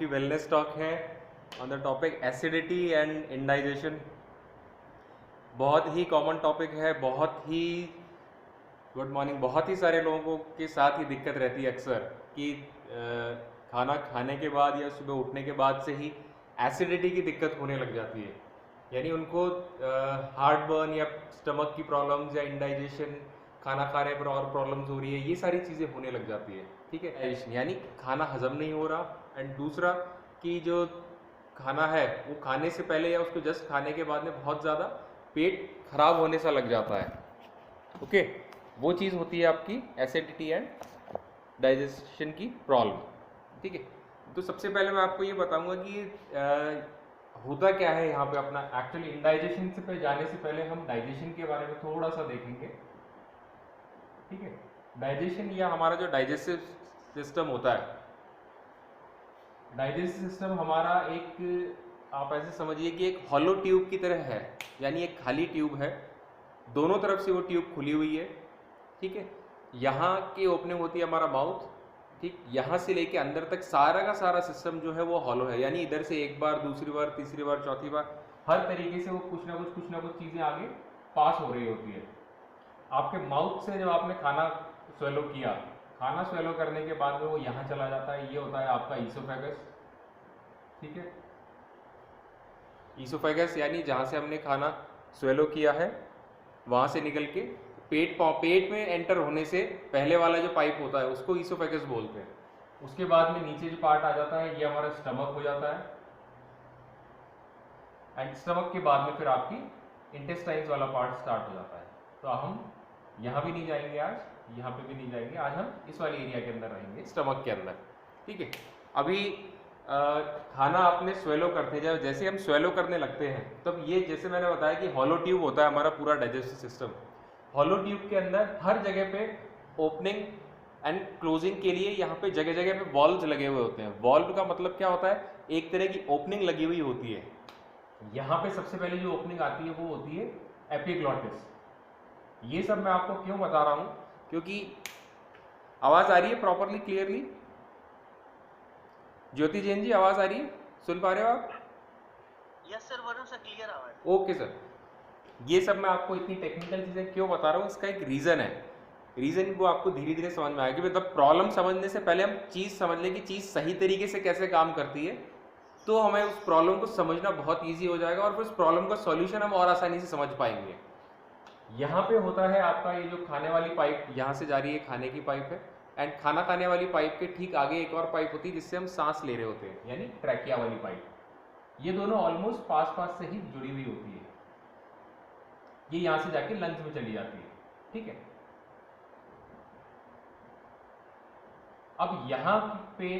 की wellness talk है on the topic acidity and indigestion. बहुत ही कॉमन टॉपिक है, बहुत ही गुड मॉर्निंग। बहुत ही सारे लोगों के साथ ही दिक्कत रहती है अक्सर कि खाना खाने के बाद या सुबह उठने के बाद से ही एसिडिटी की दिक्कत होने लग जाती है, यानी उनको हार्ट बर्न या स्टमक की प्रॉब्लम्स या इंडाइजेशन, खाना खा रहे पर और प्रॉब्लम्स हो रही है, ये सारी चीज़ें होने लग जाती है। ठीक है, डाइजेशन यानी खाना हजम नहीं हो रहा। एंड दूसरा कि जो खाना है वो खाने से पहले या उसको जस्ट खाने के बाद में बहुत ज़्यादा पेट खराब होने सा लग जाता है। ओके, वो चीज़ होती है आपकी एसिडिटी एंड डाइजेशन की प्रॉब्लम। ठीक है, तो सबसे पहले मैं आपको ये बताऊंगा कि होता क्या है यहाँ पे अपना। एक्चुअली इंडाइजेशन से पे जाने से पहले हम डाइजेशन के बारे में थोड़ा सा देखेंगे। ठीक है, डाइजेशन या हमारा जो डाइजेस्टिव सिस्टम होता है, डाइजेस्टिव सिस्टम हमारा एक, आप ऐसे समझिए कि एक हॉलो ट्यूब की तरह है, यानी एक खाली ट्यूब है, दोनों तरफ से वो ट्यूब खुली हुई है। ठीक है, यहाँ की ओपनिंग होती है हमारा माउथ। ठीक, यहाँ से लेके अंदर तक सारा का सारा सिस्टम जो है वो हॉलो है, यानी इधर से एक बार, दूसरी बार, तीसरी बार, चौथी बार, हर तरीके से वो कुछ ना कुछ चीज़ें आगे पास हो रही होती है। आपके माउथ से जब आपने खाना स्वेलो किया, खाना स्वेलो करने के बाद में वो यहाँ चला जाता है, ये होता है आपका ईसोफेगस। ठीक है, ईसोफेगस यानी जहाँ से हमने खाना स्वेलो किया है वहाँ से निकल के पेट में एंटर होने से पहले वाला जो पाइप होता है उसको ईसोफेगस बोलते हैं। उसके बाद में नीचे जो पार्ट आ जाता है ये हमारा स्टमक हो जाता है। एंड स्टमक के बाद में फिर आपकी इंटेस्टाइन्स वाला पार्ट स्टार्ट हो जाता है। तो हम यहाँ भी नहीं जाएंगे आज, यहाँ पे भी नहीं जाएंगे, आज हम इस वाले एरिया के अंदर रहेंगे, स्टमक के अंदर। ठीक है, अभी खाना आपने स्वेलो करते जाए, जैसे हम स्वेलो करने लगते हैं तब ये, जैसे मैंने बताया कि हॉलो ट्यूब होता है हमारा पूरा डाइजेस्टिव सिस्टम। हॉलो ट्यूब के अंदर हर जगह पे ओपनिंग एंड क्लोजिंग के लिए यहाँ पे जगह जगह पे वॉल्व्स लगे हुए होते हैं। वॉल्व का मतलब क्या होता है, एक तरह की ओपनिंग लगी हुई होती है। यहाँ पे सबसे पहले जो ओपनिंग आती है वो होती है एपिग्लॉटिस। ये सब मैं आपको क्यों बता रहा हूँ, क्योंकि आवाज आ रही है प्रॉपरली, क्लियरली? ज्योति जैन जी, आवाज आ रही है, सुन पा रहे हो आप? Yes sir, Varun sir, clear आवाज। ओके सर, ये सब मैं आपको इतनी टेक्निकल चीजें क्यों बता रहा हूँ, इसका एक रीजन है। रीजन वो आपको धीरे धीरे समझ में आएगी। मतलब प्रॉब्लम समझने से पहले हम चीज समझ लें कि चीज सही तरीके से कैसे काम करती है, तो हमें उस प्रॉब्लम को समझना बहुत ईजी हो जाएगा और फिर उस प्रॉब्लम का सॉल्यूशन हम और आसानी से समझ पाएंगे। यहाँ पे होता है आपका ये जो खाने वाली पाइप यहाँ से जा रही है, खाने की पाइप है। एंड खाना खाने वाली पाइप के ठीक आगे एक और पाइप होती है जिससे हम सांस ले रहे होते हैं, यानी ट्रैकिया वाली पाइप। ये दोनों ऑलमोस्ट पास पास से ही जुड़ी हुई होती है। ये यहाँ से जाके लंग्स में चली जाती है। ठीक है, अब यहाँ पे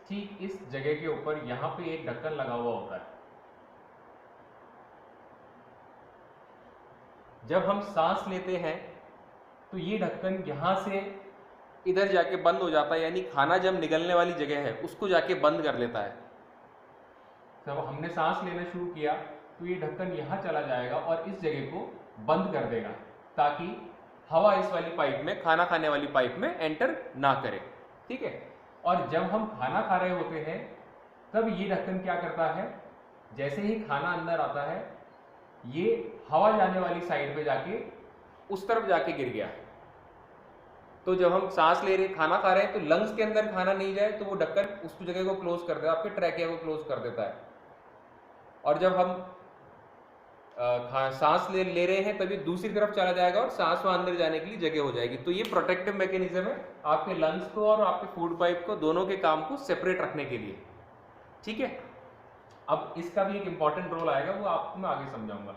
ठीक इस जगह के ऊपर यहाँ पे एक ढक्कन लगा हुआ होता है। जब हम सांस लेते हैं तो ये ढक्कन यहाँ से इधर जाके बंद हो जाता है, यानी खाना जब निकलने वाली जगह है उसको जाके बंद कर लेता है। जब हमने सांस लेना शुरू किया तो ये ढक्कन यहाँ चला जाएगा और इस जगह को बंद कर देगा, ताकि हवा इस वाली पाइप में, खाना खाने वाली पाइप में एंटर ना करे। ठीक है, और जब हम खाना खा रहे होते हैं तब ये ढक्कन क्या करता है, जैसे ही खाना अंदर आता है ये हवा जाने वाली साइड पे जाके उस तरफ जाके गिर गया। तो जब हम सांस ले रहे, खाना खा रहे हैं, तो लंग्स के अंदर खाना नहीं जाए तो वो ढक्कन उस जगह को क्लोज कर देता है, आपके ट्रैकिया को क्लोज कर देता है। और जब हम सांस ले रहे हैं तभी दूसरी तरफ चला जाएगा और सांस वहां अंदर जाने के लिए जगह हो जाएगी। तो ये प्रोटेक्टिव मैकेनिज्म है आपके लंग्स को और आपके फूड पाइप को, दोनों के काम को सेपरेट रखने के लिए। ठीक है, अब इसका भी एक इंपॉर्टेंट रोल आएगा, वो आपको मैं आगे समझाऊंगा।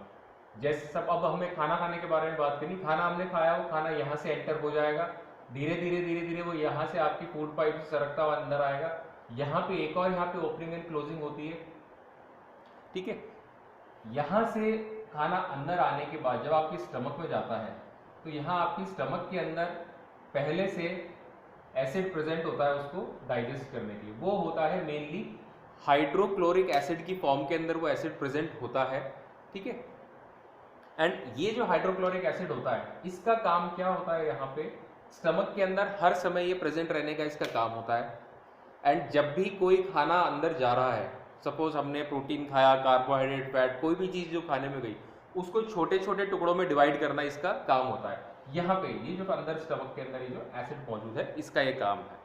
जैसे सब, अब हमें खाना खाने के बारे में बात करनी। खाना हमने खाया, वो खाना यहाँ से एंटर हो जाएगा, धीरे धीरे वो यहाँ से आपकी फूड पाइप से सरकता हुआ अंदर आएगा। यहाँ पे एक और यहाँ पे ओपनिंग एंड क्लोजिंग होती है। ठीक है, यहाँ से खाना अंदर आने के बाद जब आपकी स्टमक में जाता है तो यहाँ आपकी स्टमक के अंदर पहले से एसिड प्रेजेंट होता है उसको डाइजेस्ट करने के लिए। वो होता है मेनली हाइड्रोक्लोरिक एसिड की फॉर्म के अंदर वो एसिड प्रेजेंट होता है। ठीक है, एंड ये जो हाइड्रोक्लोरिक एसिड होता है इसका काम क्या होता है, यहाँ पे स्टमक के अंदर हर समय ये प्रेजेंट रहने का इसका काम होता है। एंड जब भी कोई खाना अंदर जा रहा है, सपोज हमने प्रोटीन खाया, कार्बोहाइड्रेट, फैट, कोई भी चीज़ जो खाने में गई, उसको छोटे छोटे टुकड़ों में डिवाइड करना इसका काम होता है। यहाँ पे ये जो अंदर स्टमक के अंदर ये जो एसिड मौजूद है, इसका ये काम है।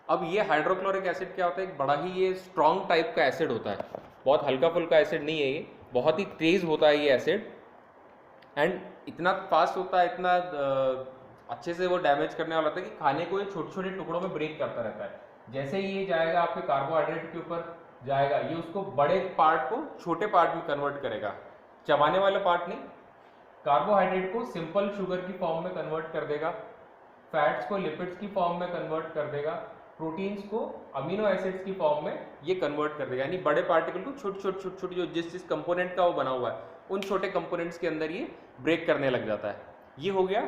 अब ये हाइड्रोक्लोरिक एसिड क्या होता है, एक बड़ा ही ये स्ट्रॉन्ग टाइप का एसिड होता है, बहुत हल्का फुल्का एसिड नहीं है ये, बहुत ही तेज़ होता है ये एसिड, एंड इतना फास्ट होता है, इतना अच्छे से वो डैमेज करने वाला होता है कि खाने को ये छोटे छोटे टुकड़ों में ब्रेक करता रहता है। जैसे ही ये जाएगा आपके कार्बोहाइड्रेट के ऊपर जाएगा, ये उसको बड़े पार्ट को छोटे पार्ट में कन्वर्ट करेगा, चबाने वाला पार्ट नहीं, कार्बोहाइड्रेट को सिंपल शुगर की फॉर्म में कन्वर्ट कर देगा, फैट्स को लिपिड्स की फॉर्म में कन्वर्ट कर देगा, प्रोटीन्स को अमीनो एसिड्स की फॉर्म में ये कन्वर्ट कर देगा। यानी बड़े पार्टिकल को छोटे छोटे छोटे छोटे जो जिस कंपोनेंट का वो बना हुआ है, उन छोटे कंपोनेंट्स के अंदर ये ब्रेक करने लग जाता है। ये हो गया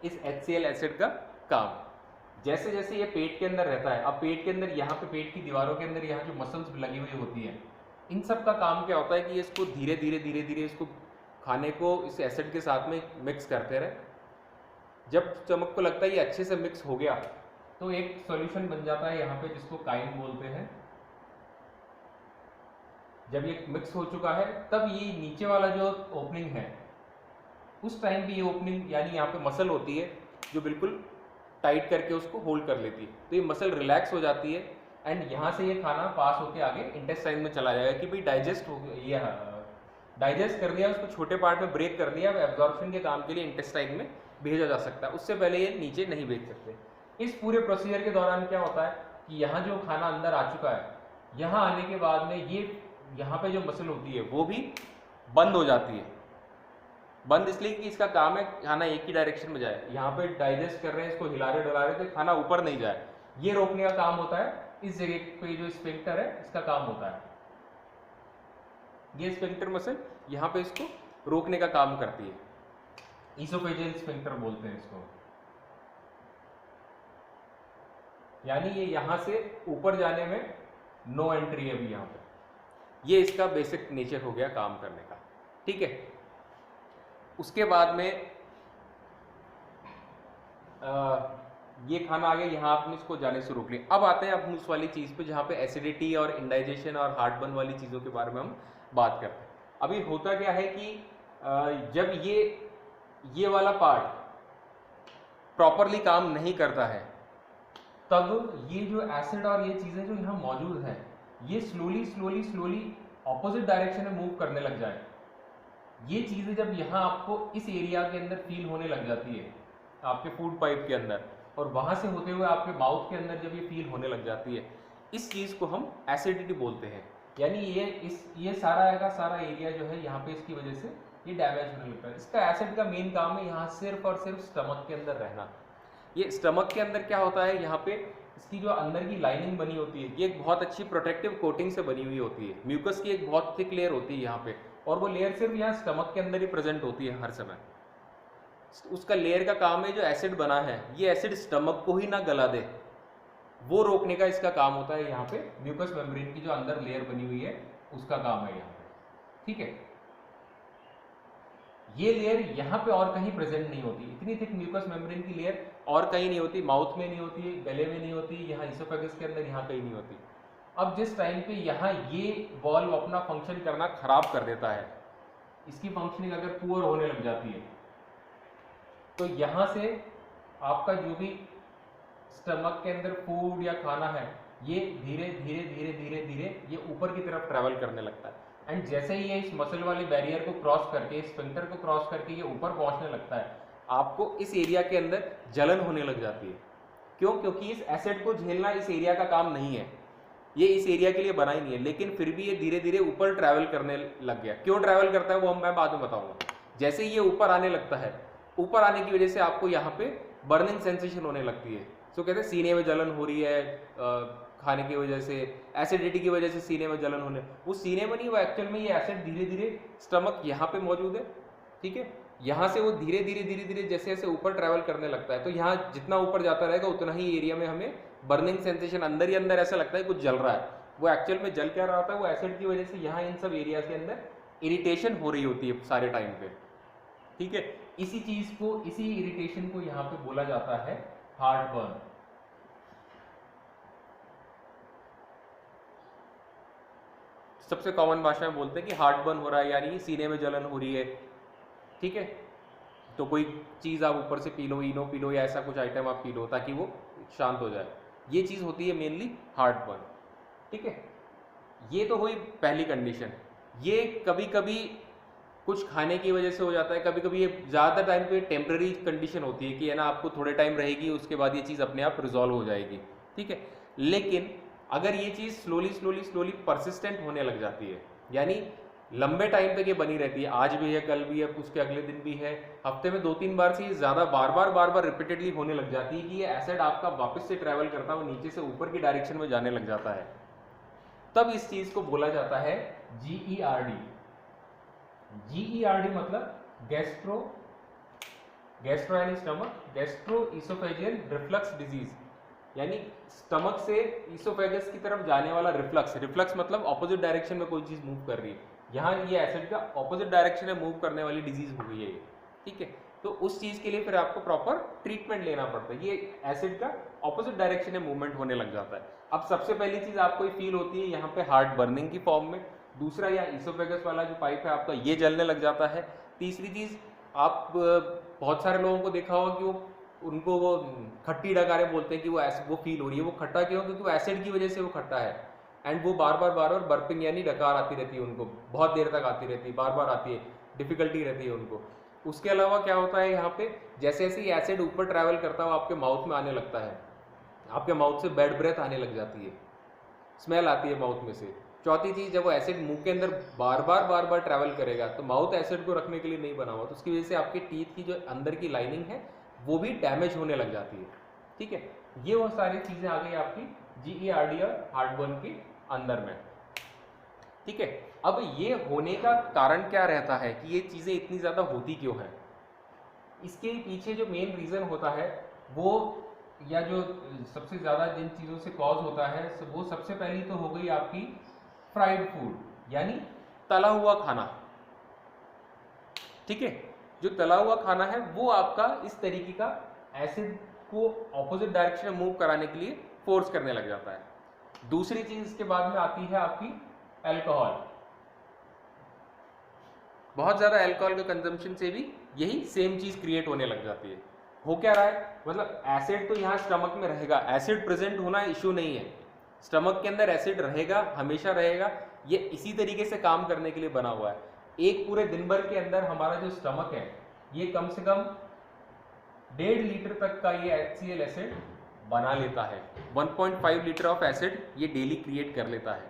इस HCl एसिड का काम। जैसे जैसे ये पेट के अंदर रहता है, अब पेट के अंदर यहाँ पे पेट की दीवारों के अंदर यहाँ जो मसल्स लगी हुई होती है, इन सब का काम क्या होता है कि इसको धीरे धीरे इसको खाने को इस एसिड के साथ में मिक्स करते रहे। जब स्टमक को लगता है ये अच्छे से मिक्स हो गया, तो एक सॉल्यूशन बन जाता है यहाँ पे जिसको काइन बोलते हैं। जब ये मिक्स हो चुका है, तब ये नीचे वाला जो ओपनिंग है, उस टाइम भी ये ओपनिंग यानी यहाँ पे मसल होती है जो बिल्कुल टाइट करके उसको होल्ड कर लेती है, तो ये मसल रिलैक्स हो जाती है, एंड यहाँ से ये खाना पास होके आगे इंटेस्टाइन में चला जाएगा कि भाई डाइजेस्ट हो गया, ये डाइजेस्ट कर दिया, उसको छोटे पार्ट में ब्रेक कर दिया, अब एब्जॉर्प्शन के काम के लिए इंटेस्टाइन में भेजा जा सकता है, उससे पहले ये नीचे नहीं भेज सकते। इस पूरे प्रोसीजर के दौरान क्या होता है कि यहाँ जो खाना अंदर आ चुका है, यहाँ आने के बाद में ये यहाँ पे जो मसल होती है वो भी बंद हो जाती है। बंद इसलिए कि इसका काम है खाना एक ही डायरेक्शन में जाए, यहाँ पे डाइजेस्ट कर रहे हैं, इसको हिला रहे डुला रहे तो खाना ऊपर नहीं जाए, ये रोकने का काम होता है। इस जगह पे जो स्फिंक्टर है इसका काम होता है, ये स्फिंक्टर मसल यहाँ पे इसको रोकने का काम करती है, ईसोफेजियल स्फिंक्टर बोलते हैं इसको। यानी ये यहाँ से ऊपर जाने में नो एंट्री है अभी यहाँ पे, ये इसका बेसिक नेचर हो गया काम करने का, ठीक है। उसके बाद में ये खाना आ गया, यहाँ आपने इसको जाने से रोक लिया। अब आते हैं हम उस वाली चीज़ पे जहाँ पे एसिडिटी और इंडाइजेशन और हार्टबर्न वाली चीज़ों के बारे में हम बात करते हैं। अभी होता क्या है कि जब ये वाला पार्ट प्रॉपरली काम नहीं करता है, तब ये जो एसिड और ये चीज़ें जो यहाँ मौजूद है, ये स्लोली ऑपोजिट डायरेक्शन में मूव करने लग जाए। ये चीज़ें जब यहाँ आपको इस एरिया के अंदर फील होने लग जाती है, आपके फूड पाइप के अंदर, और वहाँ से होते हुए आपके माउथ के अंदर जब ये फील होने लग जाती है, इस चीज़ को हम एसिडिटी बोलते हैं। यानी ये सारा का सारा एरिया जो है यहाँ पे इसकी वजह से ये डैमेज होने लगता है। इसका एसिड का मेन काम है यहाँ सिर्फ और सिर्फ स्टमक के अंदर रहना। ये स्टमक के अंदर क्या होता है, यहाँ पे इसकी जो अंदर की लाइनिंग बनी होती है, ये एक बहुत अच्छी प्रोटेक्टिव कोटिंग से बनी हुई होती है, म्यूकस की एक बहुत थिक लेयर होती है यहाँ पे, और वो लेयर सिर्फ यहाँ स्टमक के अंदर ही प्रेजेंट होती है हर समय। उसका लेयर का काम है जो एसिड बना है, ये एसिड स्टमक को ही ना गला दे, वो रोकने का इसका काम होता है। यहाँ पे म्यूकस मेम्ब्रेन की जो अंदर लेयर बनी हुई है उसका काम है यहाँ पे, ठीक है। ये लेयर यहाँ पे और कहीं प्रेजेंट नहीं होती, इतनी थिक म्यूकस मेम्ब्रेन की लेयर और कहीं नहीं होती, माउथ में नहीं होती, गले में नहीं होती, यहाँ इसोफेगस के अंदर यहाँ कहीं नहीं होती। अब जिस टाइम पे यहाँ ये वॉल्व अपना फंक्शन करना खराब कर देता है, इसकी फंक्शनिंग अगर पुअर होने लग जाती है, तो यहाँ से आपका जो भी स्टमक के अंदर फूड या खाना है, ये धीरे धीरे ये ऊपर की तरफ ट्रेवल करने लगता है। एंड जैसे ही ये इस मसल वाले बैरियर को क्रॉस करके, इस स्फिंक्टर को क्रॉस करके ये ऊपर पहुंचने लगता है, आपको इस एरिया के अंदर जलन होने लग जाती है। क्यों? क्योंकि इस एसिड को झेलना इस एरिया का काम नहीं है, ये इस एरिया के लिए बना ही नहीं है, लेकिन फिर भी ये धीरे धीरे ऊपर ट्रैवल करने लग गया। क्यों ट्रैवल करता है वो मैं बाद में बताऊंगा। जैसे ही ये ऊपर आने लगता है, ऊपर आने की वजह से आपको यहाँ पे बर्निंग सेंसेशन होने लगती है। तो कहते हैं सीने में जलन हो रही है खाने की वजह से, एसिडिटी की वजह से सीने में जलन होने, वो सीने में नहीं, वो एक्चुअल में ये एसिड धीरे धीरे स्टमक यहाँ पे मौजूद है, ठीक है। यहाँ से वो धीरे धीरे जैसे जैसे ऊपर ट्रैवल करने लगता है, तो यहाँ जितना ऊपर जाता रहेगा उतना ही एरिया में हमें बर्निंग सेंसेशन, अंदर ही अंदर ऐसा लगता है कुछ जल रहा है। वो एक्चुअल में जल क्या रहा होता है, वो एसिड की वजह से यहाँ इन सब एरिया के अंदर इरिटेशन हो रही होती है सारे टाइम पे, ठीक है। इसी चीज को, इसी इरिटेशन को यहाँ पे बोला जाता है हार्टबर्न। सबसे कॉमन भाषा में बोलते हैं कि हार्ट बर्न हो रहा है, यानी सीने में जलन हो रही है, ठीक है। तो कोई चीज़ आप ऊपर से पी लो, इनो पी लो या ऐसा कुछ आइटम आप पी लो ताकि वो शांत हो जाए, ये चीज़ होती है मेनली हार्ट बर्न, ठीक है। ये तो हुई पहली कंडीशन। ये कभी कभी कुछ खाने की वजह से हो जाता है, कभी कभी ये ज़्यादा टाइम पे टेम्प्रेरी कंडीशन होती है कि है ना, आपको थोड़े टाइम रहेगी, उसके बाद ये चीज़ अपने आप रिजॉल्व हो जाएगी, ठीक है। लेकिन अगर ये चीज़ स्लोली स्लोली स्लोली परसिस्टेंट होने लग जाती है, यानी लंबे टाइम तक ये बनी रहती है, आज भी है, कल भी है, उसके अगले दिन भी है, हफ्ते में 2-3 बार से ज़्यादा बार बार रिपीटेडली होने लग जाती है कि ये एसिड आपका वापस से ट्रैवल करता है, वो नीचे से ऊपर की डायरेक्शन में जाने लग जाता है, तब इस चीज़ को बोला जाता है GERD। GERD मतलब गैस्ट्रो यानी stomach, gastro oesophageal reflux disease, यानी स्टमक से इसोफेगस की तरफ जाने वाला रिफ्लक्स। रिफ्लक्स मतलब ऑपोजिट डायरेक्शन में कोई चीज़ मूव कर रही है, यहाँ ये एसिड का ऑपोजिट डायरेक्शन में मूव करने वाली डिजीज हो गई है ये, ठीक है। तो उस चीज़ के लिए फिर आपको प्रॉपर ट्रीटमेंट लेना पड़ता है, ये एसिड का ऑपोजिट डायरेक्शन में मूवमेंट होने लग जाता है। अब सबसे पहली चीज़ आपको फील होती है यहाँ पे हार्ट बर्निंग की फॉर्म में, दूसरा यहाँ इसोफेगस वाला जो पाइप है आपका ये जलने लग जाता है, तीसरी चीज़ आप बहुत सारे लोगों को देखा होगा कि वो उनको वो खट्टी डकारें बोलते हैं कि वो फील हो रही है, वो खट्टा क्यों, क्योंकि वो एसिड की वजह से वो खट्टा है, एंड वो बार बार बर्पिंग यानी डकार आती रहती है उनको, बहुत देर तक आती रहती है, बार बार आती है, डिफिकल्टी रहती है उनको। उसके अलावा क्या होता है यहाँ पे, जैसे जैसे एसिड ऊपर ट्रैवल करता है आपके माउथ में आने लगता है, आपके माउथ से बैड ब्रेथ आने लग जाती है, स्मेल आती है माउथ में से। चौथी चीज़, जब वो एसिड मुंह के अंदर बार बार ट्रैवल करेगा तो माउथ एसिड को रखने के लिए नहीं बना हुआ, तो उसकी वजह से आपके टीथ की जो अंदर की लाइनिंग है वो भी डैमेज होने लग जाती है, ठीक है। ये वो सारी चीज़ें आ गई आपकी GERD और हार्टबर्न के अंदर में, ठीक है। अब ये होने का कारण क्या रहता है कि ये चीज़ें इतनी ज़्यादा होती क्यों हैं, इसके पीछे जो मेन रीज़न होता है वो, या जो सबसे ज़्यादा जिन चीज़ों से कॉज होता है वो सबसे पहली तो हो गई आपकी फ्राइड फूड, यानी तला हुआ खाना, ठीक है। जो तला हुआ खाना है वो आपका इस तरीके का एसिड को ऑपोजिट डायरेक्शन में मूव कराने के लिए फोर्स करने लग जाता है। दूसरी चीज इसके बाद में आती है आपकी अल्कोहल। बहुत ज्यादा अल्कोहल के कंजम्पशन से भी यही सेम चीज क्रिएट होने लग जाती है। हो क्या रहा है, मतलब एसिड तो यहाँ स्टमक में रहेगा, एसिड प्रेजेंट होना इश्यू नहीं है, स्टमक के अंदर एसिड रहेगा, हमेशा रहेगा, ये इसी तरीके से काम करने के लिए बना हुआ है। एक पूरे दिन भर के अंदर हमारा जो स्टमक है ये कम से कम 1.5 लीटर तक का ये HCl एसिड बना लेता है। 1.5 लीटर ऑफ एसिड ये डेली क्रिएट कर लेता है।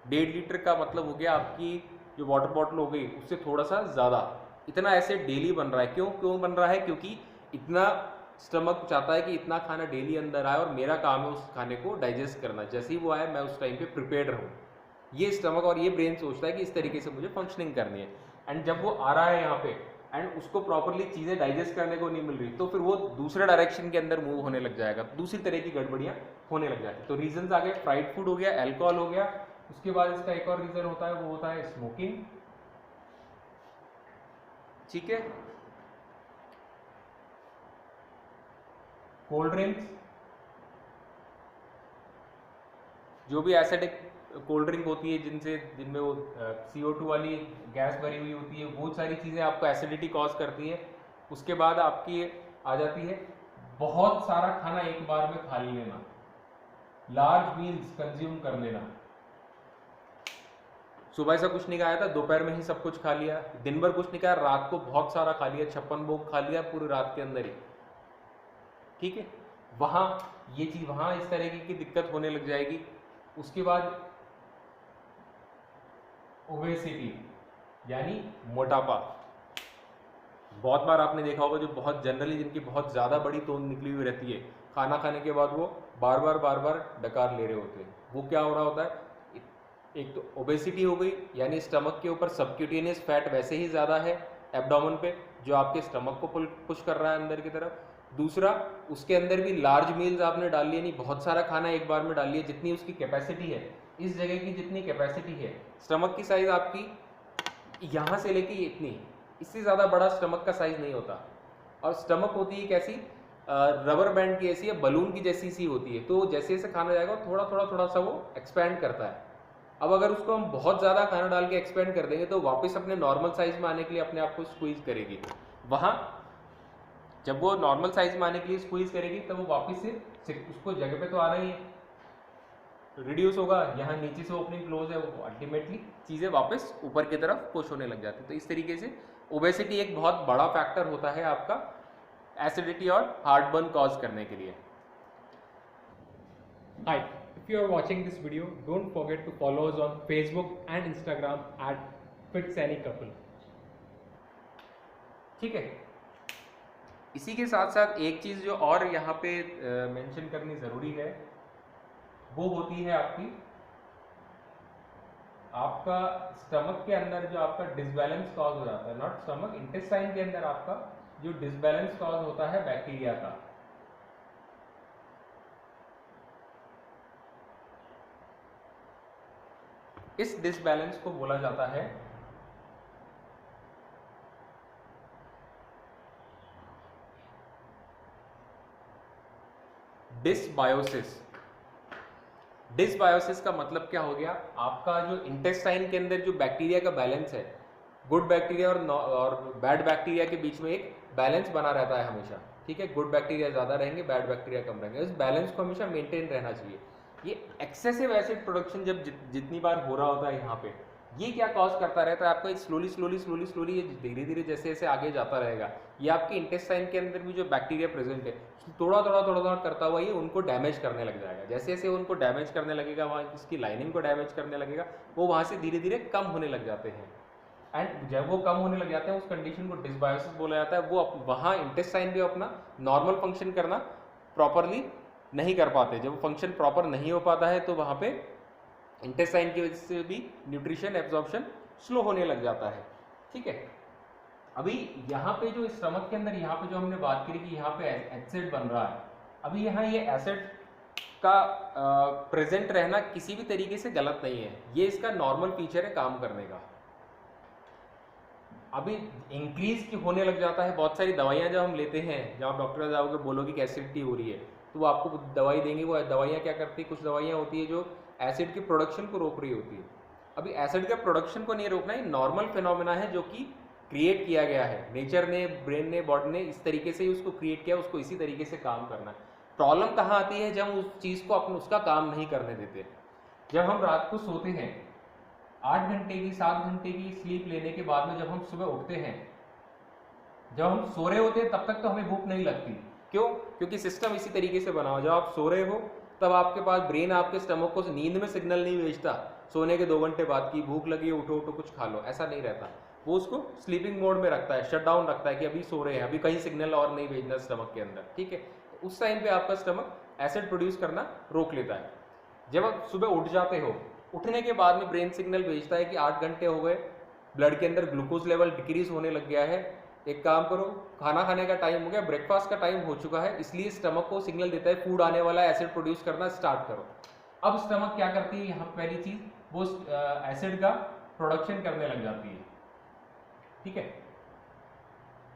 1.5 लीटर का मतलब हो गया आपकी जो वाटर बॉटल हो गई उससे थोड़ा सा ज़्यादा, इतना एसिड डेली बन रहा है। क्यों बन रहा है, क्योंकि इतना स्टमक चाहता है कि इतना खाना डेली अंदर आए और मेरा काम है उस खाने को डाइजेस्ट करना, जैसे ही वो आए मैं उस टाइम पे प्रिपेयर्ड रहूँ। ये स्टमक और ये ब्रेन सोचता है कि इस तरीके से मुझे फंक्शनिंग करनी है, एंड जब वो आ रहा है यहाँ पे एंड उसको प्रॉपरली चीज़ें डाइजेस्ट करने को नहीं मिल रही तो फिर वो दूसरे डायरेक्शन के अंदर मूव होने लग जाएगा, दूसरी तरह की गड़बड़ियाँ होने लग जाती। तो रीजंस आ गए, फ्राइड फूड हो गया, अल्कोहल हो गया, उसके बाद इसका एक और रीजन होता है वो होता है स्मोकिंग, ठीक है, कोल्ड ड्रिंक्स, जो भी एसिडिक कोल्ड ड्रिंक होती है जिनमें वो CO2 वाली गैस भरी हुई होती है, वो सारी चीज़ें आपको एसिडिटी कॉज करती है। उसके बाद आपकी आ जाती है बहुत सारा खाना एक बार में खा लेना, लार्ज मील्स कंज्यूम कर लेना। सुबह से कुछ नहीं खाया था, दोपहर में ही सब कुछ खा लिया, दिन भर कुछ नहीं खाया, रात को बहुत सारा खा लिया, 56 भोग खा लिया पूरी रात के अंदर ही, ठीक है। वहाँ ये चीज़, वहाँ इस तरीके की दिक्कत होने लग जाएगी। उसके बाद ओबेसिटी यानी मोटापा। बहुत बार आपने देखा होगा जो बहुत जनरली जिनकी बहुत ज़्यादा बड़ी तोंद निकली हुई रहती है, खाना खाने के बाद वो बार बार डकार ले रहे होते हैं। वो क्या हो रहा होता है, एक तो ओबेसिटी हो गई, यानी स्टमक के ऊपर सबक्यूटेनियस फैट वैसे ही ज़्यादा है एब्डोमेन पे, जो आपके स्टमक को पुश कर रहा है अंदर की तरफ। दूसरा, उसके अंदर भी लार्ज मील्स आपने डाल लिए, नहीं बहुत सारा खाना एक बार में डाल लिया, जितनी उसकी कैपेसिटी है, इस जगह की जितनी कैपेसिटी है, स्टमक की साइज आपकी यहाँ से लेके इतनी, इससे ज़्यादा बड़ा स्टमक का साइज नहीं होता। और स्टमक होती है कैसी, रबर बैंड की ऐसी या बलून की जैसी सी होती है, तो जैसे जैसे खाना जाएगा थोड़ा सा वो एक्सपैंड करता है, अब अगर उसको हम बहुत ज़्यादा खाना डाल के एक्सपेंड कर देंगे तो वापस अपने नॉर्मल साइज में आने के लिए अपने आप को स्क्वीज करेगी। वहाँ जब वो नॉर्मल साइज में आने के लिए स्क्वीज करेगी तब वो वापस से उसको जगह पे तो आना ही है, रिड्यूस होगा, यहाँ नीचे से ओपनिंग क्लोज है, वो अल्टीमेटली चीज़ें वापस ऊपर की तरफ पुश होने लग जाती है। तो इस तरीके से ओबेसिटी एक बहुत बड़ा फैक्टर होता है आपका एसिडिटी और हार्ट बर्न कॉज करने के लिए। Hi, if you are watching this video, don't forget to follow us on Facebook and Instagram at FitSanyCouple। ठीक है, इसी के साथ साथ एक चीज़ जो और यहाँ पे मेंशन करनी ज़रूरी है वो होती है आपका स्टमक के अंदर जो आपका डिसबैलेंस कॉज हो जाता है, नॉट स्टमक, इंटेस्टाइन के अंदर आपका जो डिसबैलेंस कॉज होता है बैक्टीरिया का। इस डिसबैलेंस को बोला जाता है डिसबायोसिस। डिसबायोसिस का मतलब क्या हो गया, आपका जो इंटेस्टाइन के अंदर जो बैक्टीरिया का बैलेंस है, गुड बैक्टीरिया और बैड बैक्टीरिया के बीच में एक बैलेंस बना रहता है हमेशा। ठीक है, गुड बैक्टीरिया ज़्यादा रहेंगे, बैड बैक्टीरिया कम रहेंगे, इस बैलेंस को हमेशा मेंटेन रहना चाहिए। ये एक्सेसिव एसिड प्रोडक्शन जब जितनी बार हो रहा होता है यहाँ पे, ये क्या कॉज करता रहता है आपका, स्लोली ये धीरे धीरे जैसे जैसे आगे जाता रहेगा, ये आपके इंटेस्टाइन के अंदर भी जो बैक्टीरिया प्रेजेंट है थोड़ा करता हुआ ये उनको डैमेज करने लग जाएगा। जैसे जैसे उनको डैमेज करने लगेगा, वहाँ इसकी लाइनिंग को डैमेज करने लगेगा, वो वहाँ से धीरे धीरे कम होने लग जाते हैं। एंड जब वो कम होने लग जाते हैं उस कंडीशन को डिसबायोसिस बोला जाता है। वो वहाँ इंटेस्टाइन भी अपना नॉर्मल फंक्शन करना प्रॉपरली नहीं कर पाते। जब फंक्शन प्रॉपर नहीं हो पाता है तो वहाँ पे इंटेस्टाइन की वजह से भी न्यूट्रिशन एब्जॉर्प्शन स्लो होने लग जाता है। ठीक है, अभी यहाँ पे जो स्टमक के अंदर यहाँ पे जो हमने बात करी कि यहाँ पे एसिड बन रहा है, अभी यहाँ ये एसिड का प्रेजेंट रहना किसी भी तरीके से गलत नहीं है, ये इसका नॉर्मल फीचर है काम करने का। अभी इंक्रीज होने लग जाता है, बहुत सारी दवाइयाँ जब हम लेते हैं, जब आप डॉक्टर से जाओगे बोलोगे कि एसिडिटी हो रही है तो वो आपको दवाई देंगे। वो दवाइयाँ क्या करती है, कुछ दवाइयाँ होती है जो एसिड के प्रोडक्शन को रोक रही होती है। अभी एसिड का प्रोडक्शन को नहीं रोकना, है नॉर्मल फिनोमेना है जो कि क्रिएट किया गया है, नेचर ने, ब्रेन ने, बॉडी ने इस तरीके से ही उसको क्रिएट किया, उसको इसी तरीके से काम करना है। प्रॉब्लम कहाँ आती है, जब हम उस चीज़ को उसका काम नहीं करने देते। जब हम रात को सोते हैं 8 घंटे की 7 घंटे की स्लीप लेने के बाद में जब हम सुबह उठते हैं, जब हम सो रहे होते हैं तब तक तो हमें भूख नहीं लगती। क्यों? क्योंकि सिस्टम इसी तरीके से बना हो, जब आप सो रहे हो तब आपके पास ब्रेन आपके स्टमक को नींद में सिग्नल नहीं भेजता सोने के 2 घंटे बाद की भूख लगी है, उठो उठो कुछ खा लो, ऐसा नहीं रहता। वो उसको स्लीपिंग मोड में रखता है, शट डाउन रखता है कि अभी सो रहे हैं, अभी कहीं सिग्नल और नहीं भेजना स्टमक के अंदर। ठीक है, उस टाइम पे आपका स्टमक एसिड प्रोड्यूस करना रोक लेता है। जब आप सुबह उठ जाते हो, उठने के बाद में ब्रेन सिग्नल भेजता है कि 8 घंटे हो गए, ब्लड के अंदर ग्लूकोज लेवल डिक्रीज होने लग गया है, एक काम करो, खाना खाने का टाइम हो गया, ब्रेकफास्ट का टाइम हो चुका है, इसलिए स्टमक को सिग्नल देता है फूड आने वाला है, एसिड प्रोड्यूस करना स्टार्ट करो। अब स्टमक क्या करती है, यहाँ पहली चीज वो एसिड का प्रोडक्शन करने लग जाती है। ठीक है,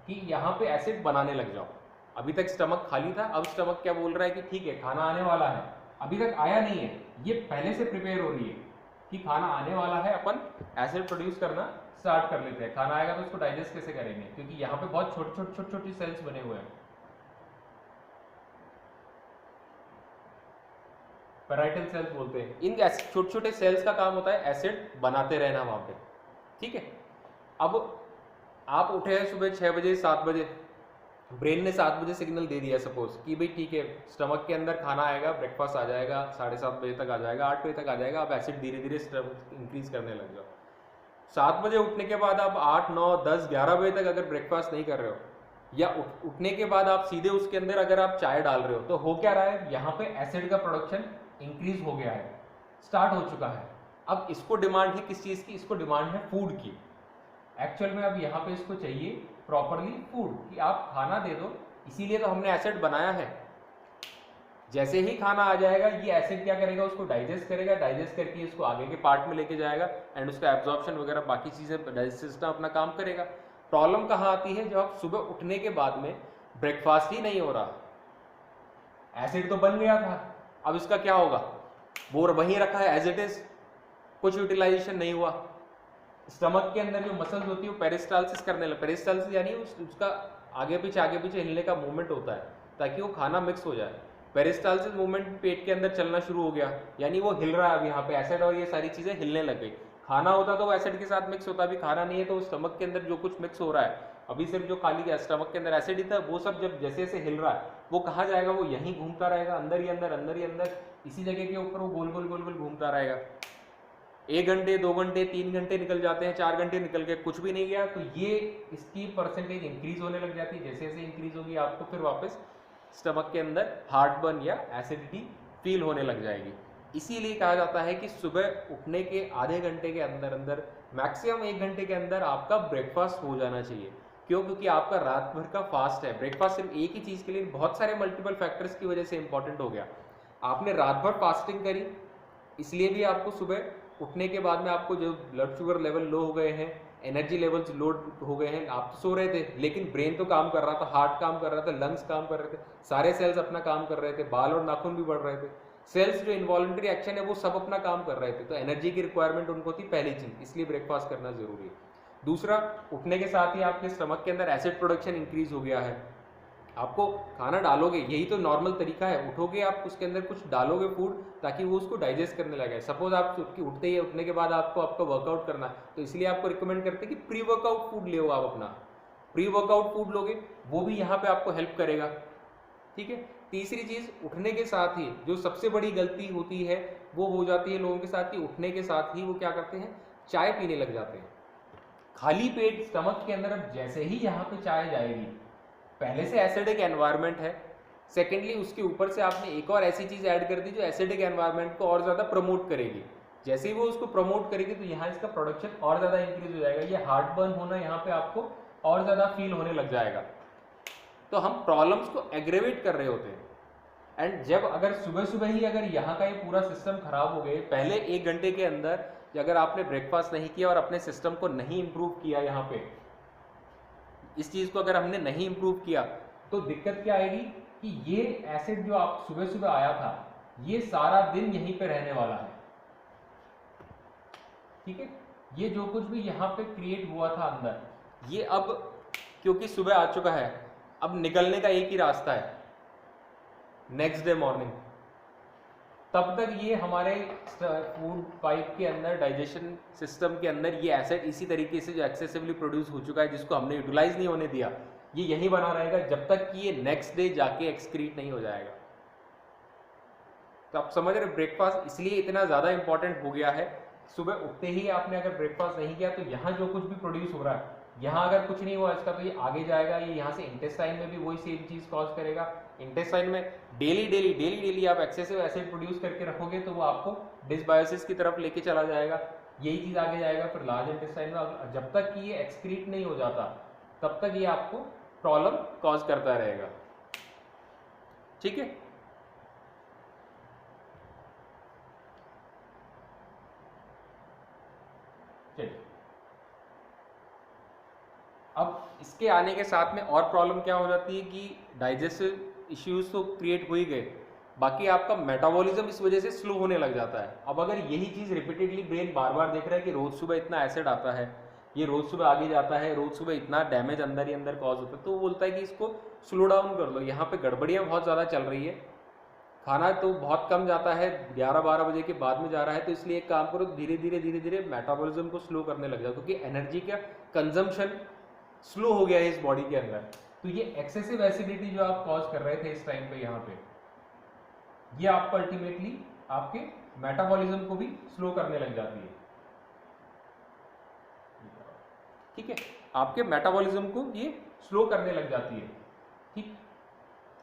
कि यहाँ पे एसिड बनाने लग जाओ। अभी तक स्टमक खाली था, अब स्टमक क्या बोल रहा है कि ठीक है खाना आने वाला है, अभी तक आया नहीं है, ये पहले से प्रिपेयर हो रही है कि खाना आने वाला है, अपन एसिड प्रोड्यूस करना स्टार्ट कर लेते हैं। खाना आएगा तो उसको डाइजेस्ट कैसे करेंगे, क्योंकि यहाँ पे बहुत छोटी सेल्स बने हुए हैं, पैराइटल सेल्स बोलते हैं। इन छोटे सेल्स का काम होता है एसिड बनाते रहना वहां पे। ठीक है, अब आप उठे हैं सुबह 6 बजे 7 बजे, ब्रेन ने 7 बजे सिग्नल दे दिया सपोज कि भाई ठीक है स्टमक के अंदर खाना आएगा, ब्रेकफास्ट आ जाएगा, 7:30 बजे तक आ जाएगा, 8 बजे तक आ जाएगा। अब एसिड धीरे धीरे इंक्रीज करने लग जाओ। 7 बजे उठने के बाद आप 8 9 10 11 बजे तक अगर ब्रेकफास्ट नहीं कर रहे हो, या उठने के बाद आप सीधे उसके अंदर अगर आप चाय डाल रहे हो, तो हो क्या रहा है, यहाँ पे एसिड का प्रोडक्शन इंक्रीज हो गया है, स्टार्ट हो चुका है। अब इसको डिमांड है किस चीज़ की, इसको डिमांड है फूड की। एक्चुअल में अब यहाँ पे इसको चाहिए प्रॉपरली फूड, कि आप खाना दे दो, इसीलिए तो हमने एसिड बनाया है। जैसे ही खाना आ जाएगा ये एसिड क्या करेगा, उसको डाइजेस्ट करेगा, डाइजेस्ट करके इसको आगे के पार्ट में लेके जाएगा एंड उसका एब्जॉर्प्शन वगैरह बाकी चीज़ें डाइजेस्ट सिस्टम अपना काम करेगा। प्रॉब्लम कहाँ आती है, जब आप सुबह उठने के बाद में ब्रेकफास्ट ही नहीं हो रहा, एसिड तो बन गया था, अब इसका क्या होगा, वो वहीं रखा है एज इट इज, कुछ यूटिलाइजेशन नहीं हुआ, स्टमक के अंदर जो मसल्स होती है वो पेरिस्टालसिस करने लगे। पेरिस्टालसिस यानी उसका आगे पीछे हिलने का मूवमेंट होता है ताकि वो खाना मिक्स हो जाए। पेरिस्टालसिस मूवमेंट पेट के अंदर चलना शुरू हो गया, यानी वो हिल रहा है। अब यहाँ पे एसिड और ये सारी चीज़ें हिलने लग गई। खाना होता तो वो एसिड के साथ मिक्स होता, अभी खाना नहीं है तो स्टमक के अंदर जो कुछ मिक्स हो रहा है, अभी सिर्फ जो खाली स्टमक के अंदर एसिड ही था, वो सब जब जैसे जैसे हिल रहा है वो कहाँ जाएगा, वो यहीं घूमता रहेगा, अंदर ही अंदर, अंदर ही अंदर, इसी जगह के ऊपर वो गोल गोल गोल गोल घूमता रहेगा। 1 घंटे 2 घंटे 3 घंटे निकल जाते हैं, 4 घंटे निकल गए, कुछ भी नहीं गया, तो ये इसकी परसेंटेज इंक्रीज होने लग जाती है। जैसे जैसे इंक्रीज होगी आपको फिर वापस स्टमक के अंदर हार्टबर्न या एसिडिटी फील होने लग जाएगी। इसीलिए कहा जाता है कि सुबह उठने के आधे घंटे के अंदर अंदर, मैक्सिमम 1 घंटे के अंदर आपका ब्रेकफास्ट हो जाना चाहिए। क्यों? क्योंकि आपका रात भर का फास्ट है। ब्रेकफास्ट सिर्फ एक ही चीज़ के लिए, बहुत सारे मल्टीपल फैक्टर्स की वजह से इंपॉर्टेंट हो गया। आपने रात भर फास्टिंग करी, इसलिए भी आपको सुबह उठने के बाद में आपको जो ब्लड शुगर लेवल लो हो गए हैं, एनर्जी लेवल्स लो हो गए हैं, आप सो रहे थे लेकिन ब्रेन तो काम कर रहा था, हार्ट काम कर रहा था, लंग्स काम कर रहे थे, सारे सेल्स अपना काम कर रहे थे, बाल और नाखून भी बढ़ रहे थे, सेल्स जो इन्वॉलंटरी एक्शन है वो सब अपना काम कर रहे थे। तो एनर्जी की रिक्वायरमेंट उनको थी, पहली चीज, इसलिए ब्रेकफास्ट करना जरूरी है। दूसरा, उठने के साथ ही आपके स्टमक के अंदर एसिड प्रोडक्शन इंक्रीज हो गया है। आपको खाना डालोगे, यही तो नॉर्मल तरीका है, उठोगे आप उसके अंदर कुछ डालोगे फूड ताकि वो उसको डाइजेस्ट करने लगे। सपोज आप उठते ही, उठने के बाद आपको आपका वर्कआउट करना है, तो इसलिए आपको रिकमेंड करते हैं कि प्री वर्कआउट फूड ले आप अपना, प्री वर्कआउट फूड लोगे, वो भी यहाँ पे आपको हेल्प करेगा। ठीक है। तीसरी चीज, उठने के साथ ही जो सबसे बड़ी गलती होती है वो हो जाती है लोगों के साथ, कि उठने के साथ ही वो क्या करते हैं, चाय पीने लग जाते हैं। खाली पेट स्टमक के अंदर अब जैसे ही यहाँ पे चाय जाएगी, पहले से एसिडिक एनवायरनमेंट है, सेकेंडली उसके ऊपर से आपने एक और ऐसी चीज ऐड कर दी जो एसिडिक एनवायरनमेंट को और ज्यादा प्रमोट करेगी। जैसे ही वो उसको प्रमोट करेगी तो यहाँ इसका प्रोडक्शन और ज्यादा इंक्रीज हो जाएगा, ये हार्ट बर्न होना यहाँ पे आपको और ज्यादा फील होने लग जाएगा। तो हम प्रॉब्लम्स को एग्रेवेट कर रहे होते हैं। एंड जब अगर सुबह सुबह ही अगर यहाँ का ये पूरा सिस्टम खराब हो गए, पहले 1 घंटे के अंदर अगर आपने ब्रेकफास्ट नहीं किया और अपने सिस्टम को नहीं इंप्रूव किया, यहाँ पे इस चीज को अगर हमने नहीं इंप्रूव किया, तो दिक्कत क्या आएगी कि ये एसिड जो आप सुबह सुबह आया था, ये सारा दिन यहीं पे रहने वाला है। ठीक है। ये जो कुछ भी यहाँ पे क्रिएट हुआ था अंदर, ये अब क्योंकि सुबह आ चुका है, अब निकलने का एक ही रास्ता है, नेक्स्ट डे मॉर्निंग। तब तक ये हमारे फूड पाइप के अंदर, डाइजेशन सिस्टम के अंदर ये एसिड इसी तरीके से जो एक्सेसिवली प्रोड्यूस हो चुका है, जिसको हमने यूटिलाइज नहीं होने दिया, ये यही बना रहेगा जब तक कि ये नेक्स्ट डे जाके एक्सक्रीट नहीं हो जाएगा। तो आप समझ रहे, ब्रेकफास्ट इसलिए इतना ज़्यादा इंपॉर्टेंट हो गया है। सुबह उठते ही आपने अगर ब्रेकफास्ट नहीं किया तो यहाँ जो कुछ भी प्रोड्यूस हो रहा है, यहाँ अगर कुछ नहीं हुआ इसका, तो ये आगे जाएगा, ये यहाँ से इंटेस्टाइन में भी वही सेम चीज़ कॉज करेगा। इंटेस्टाइन में डेली आप एक्सेसिव एसिड प्रोड्यूस करके रखोगे तो वो आपको डिसबायोसिस की तरफ लेके चला जाएगा, यही चीज़ आगे जाएगा फिर लार्ज इंटेस्टाइन में। जब तक कि ये एक्सक्रीट नहीं हो जाता तब तक ये आपको प्रॉब्लम कॉज करता रहेगा। ठीक है। अब इसके आने के साथ में और प्रॉब्लम क्या हो जाती है कि डाइजेस्टिव इश्यूज तो क्रिएट हो ही गए, बाकी आपका मेटाबॉलिज्म इस वजह से स्लो होने लग जाता है। अब अगर यही चीज़ रिपीटेडली ब्रेन बार बार देख रहा है कि रोज़ सुबह इतना एसिड आता है, ये रोज़ सुबह आगे जाता है, रोज़ सुबह इतना डैमेज अंदर ही अंदर कॉज होता है, तो वो बोलता है कि इसको स्लो डाउन कर लो, यहाँ पे गड़बड़ियाँ बहुत ज़्यादा चल रही है, खाना तो बहुत कम जाता है, 11-12 बजे के बाद में जा रहा है, तो इसलिए एक काम करो, धीरे धीरे मेटाबॉलिज्म को स्लो करने लग जाओ, क्योंकि एनर्जी का कंजम्पशन स्लो हो गया है इस बॉडी के अंदर। तो ये एक्सेसिव एसिडिटी जो आप कॉज कर रहे थे इस टाइम पे यहाँ पे, ये आपको अल्टीमेटली आपके मेटाबॉलिज्म को भी स्लो करने लग जाती है। ठीक है, आपके मेटाबॉलिज्म को ये स्लो करने लग जाती है। ठीक,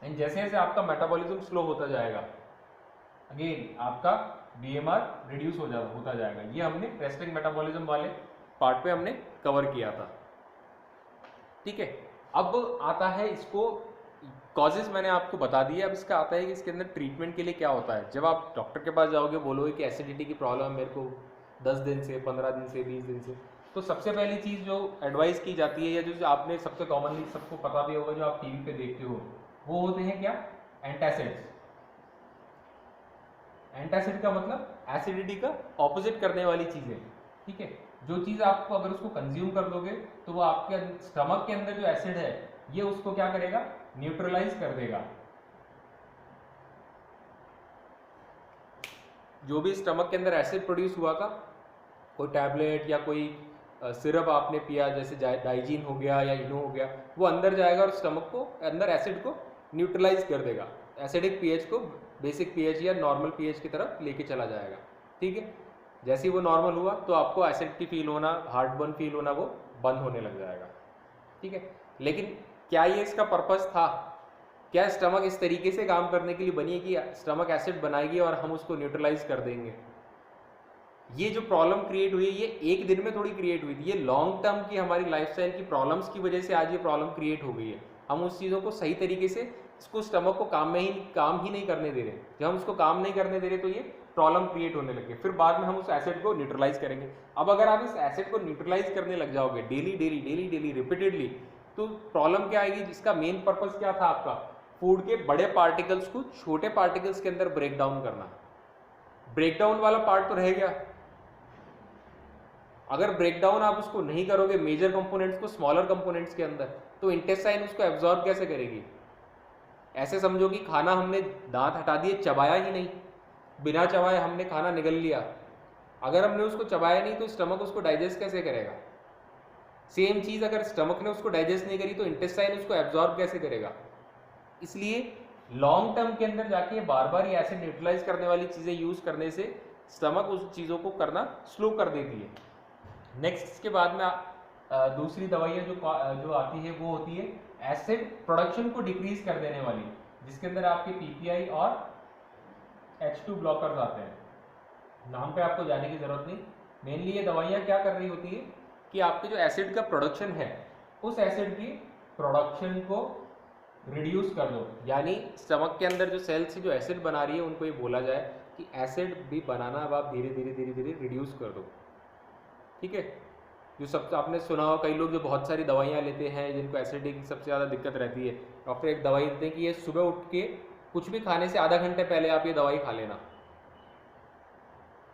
एंड जैसे जैसे आपका मेटाबॉलिज्म स्लो होता जाएगा, अगेन आपका बीएमआर रिड्यूस होता जाएगा। ये हमने रेस्टिंग मेटाबॉलिज्म वाले पार्ट पे हमने कवर किया था। ठीक है, अब आता है इसको कॉजेज मैंने आपको बता दिया, अब इसका आता है कि इसके अंदर ट्रीटमेंट के लिए क्या होता है। जब आप डॉक्टर के पास जाओगे, बोलोगे कि एसिडिटी की प्रॉब्लम है मेरे को 10 दिन से, 15 दिन से, 20 दिन से, तो सबसे पहली चीज़ जो एडवाइस की जाती है, या जो आपने सबसे कॉमनली सबको पता भी होगा, जो आप टीवी पे देखते हो, वो होते हैं क्या, एंटासिड्स। एंटासिड का मतलब एसिडिटी का ऑपोजिट करने वाली चीज़ है, ठीक है। जो चीज़ आपको अगर उसको कंज्यूम कर दोगे तो वो आपके स्टमक के अंदर जो एसिड है ये उसको क्या करेगा, न्यूट्रलाइज कर देगा। जो भी स्टमक के अंदर एसिड प्रोड्यूस हुआ था, कोई टैबलेट या कोई सिरप आपने पिया, जैसे डाइजीन हो गया या इनो हो गया, वो अंदर जाएगा और स्टमक को अंदर एसिड को न्यूट्रलाइज कर देगा, एसिडिक पीएच को बेसिक पीएच या नॉर्मल पीएच की तरफ लेके चला जाएगा, ठीक है। जैसे ही वो नॉर्मल हुआ तो आपको एसिडिटी फील होना, हार्ट बर्न फील होना वो बंद होने लग जाएगा, ठीक है। लेकिन क्या ये इसका पर्पस था? क्या स्टमक इस तरीके से काम करने के लिए बनी है कि स्टमक एसिड बनाएगी और हम उसको न्यूट्रलाइज कर देंगे? ये जो प्रॉब्लम क्रिएट हुई है ये एक दिन में थोड़ी क्रिएट हुई थी, ये लॉन्ग टर्म की हमारी लाइफस्टाइल की प्रॉब्लम्स की वजह से आज ये प्रॉब्लम क्रिएट हो गई है। हम उस चीज़ों को सही तरीके से, इसको स्टमक को काम ही नहीं करने दे रहे। जब हम उसको काम नहीं करने दे रहे तो ये प्रॉब्लम क्रिएट होने लगे, फिर बाद में हम उस एसिड को न्यूट्रलाइज करेंगे। अब अगर आप इस एसिड को न्यूट्रलाइज करने लग जाओगे daily daily daily daily repeatedly, तो प्रॉब्लम क्या आएगी? जिसका मेन पर्पज क्या था आपका, फूड के बड़े पार्टिकल्स को छोटे पार्टिकल्स के अंदर ब्रेक डाउन करना। ब्रेकडाउन वाला पार्ट तो रह गया। अगर ब्रेकडाउन आप उसको नहीं करोगे मेजर कंपोनेंट्स को स्मॉलर कंपोनेंट्स के अंदर, तो इंटेस्टाइन उसको एब्जॉर्ब कैसे करेगी? ऐसे समझो कि खाना हमने दांत हटा दिए, चबाया ही नहीं, बिना चबाए हमने खाना निगल लिया। अगर हमने उसको चबाया नहीं तो स्टमक उसको डाइजेस्ट कैसे करेगा? सेम चीज़ अगर स्टमक ने उसको डाइजेस्ट नहीं करी तो इंटेस्टाइन उसको एब्जॉर्ब कैसे करेगा? इसलिए लॉन्ग टर्म के अंदर जाके बार बार ये एसिड न्यूट्रलाइज करने वाली चीज़ें यूज़ करने से स्टमक उस चीज़ों को करना स्लो कर देती है। नेक्स्ट इसके बाद में दूसरी दवाइयाँ जो आती है वो होती है एसिड प्रोडक्शन को डिक्रीज कर देने वाली, जिसके अंदर आपके पीपीआई और H2 ब्लॉकर्स आते हैं। नाम पे आपको जाने की जरूरत नहीं। मेनली ये दवाइयाँ क्या कर रही होती है कि आपके जो एसिड का प्रोडक्शन है उस एसिड की प्रोडक्शन को रिड्यूस कर दो। यानी स्टमक के अंदर जो सेल्स जो एसिड बना रही है उनको ये बोला जाए कि एसिड भी बनाना अब आप धीरे धीरे धीरे धीरे रिड्यूस कर दो, ठीक है। जो सब आपने सुना हो, कई लोग जो बहुत सारी दवाइयाँ लेते हैं जिनको एसिडिटी की सबसे ज़्यादा दिक्कत रहती है, डॉक्टर एक दवाई देते हैं कि ये सुबह उठ के कुछ भी खाने से आधा घंटे पहले आप ये दवाई खा लेना।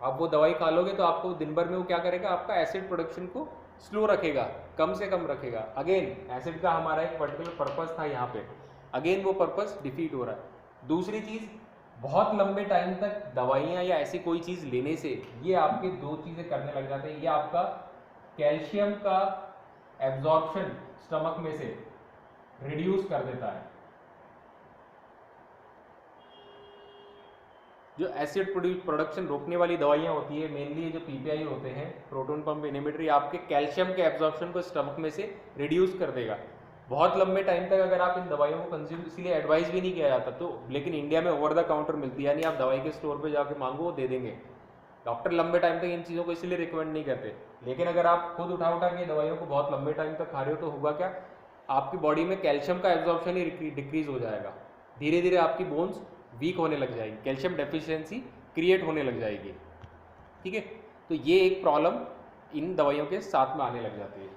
आप वो दवाई खा लोगे तो आपको दिन भर में वो क्या करेगा, आपका एसिड प्रोडक्शन को स्लो रखेगा, कम से कम रखेगा। अगेन एसिड का हमारा एक पर्टिकुलर पर्पस था यहाँ पे, अगेन वो पर्पस डिफीट हो रहा है। दूसरी चीज़, बहुत लंबे टाइम तक दवाइयाँ या ऐसी कोई चीज़ लेने से ये आपके दो चीज़ें करने लग जाते हैं। ये आपका कैल्शियम का एब्जॉर्प्शन स्टमक में से रिड्यूस कर देता है। जो एसिड प्रोडक्शन रोकने वाली दवाइयाँ होती है, मेनली जो पीपीआई होते हैं, प्रोटॉन पंप इनहिबिटर, आपके कैल्शियम के एब्जॉर्प्शन को स्टमक में से रिड्यूस कर देगा। बहुत लंबे टाइम तक अगर आप इन दवाइयों को कंज्यूम, इसलिए एडवाइस भी नहीं किया जाता, तो लेकिन इंडिया में ओवर द काउंटर मिलती है, यानी आप दवाई के स्टोर पे जाके मांगो वो दे देंगे। डॉक्टर लंबे टाइम तक इन चीज़ों को इसलिए रिकमेंड नहीं करते। लेकिन अगर आप खुद उठा के दवाइयों को बहुत लंबे टाइम तक खा रहे हो तो होगा क्या, आपकी बॉडी में कैल्शियम का एब्जॉर्प्शन ही डिक्रीज हो जाएगा। धीरे धीरे आपकी बोन्स वीक होने लग जाएगी, कैल्शियम डेफिशिएंसी क्रिएट होने लग जाएगी, ठीक है। तो ये एक प्रॉब्लम इन दवाइयों के साथ में आने लग जाती है,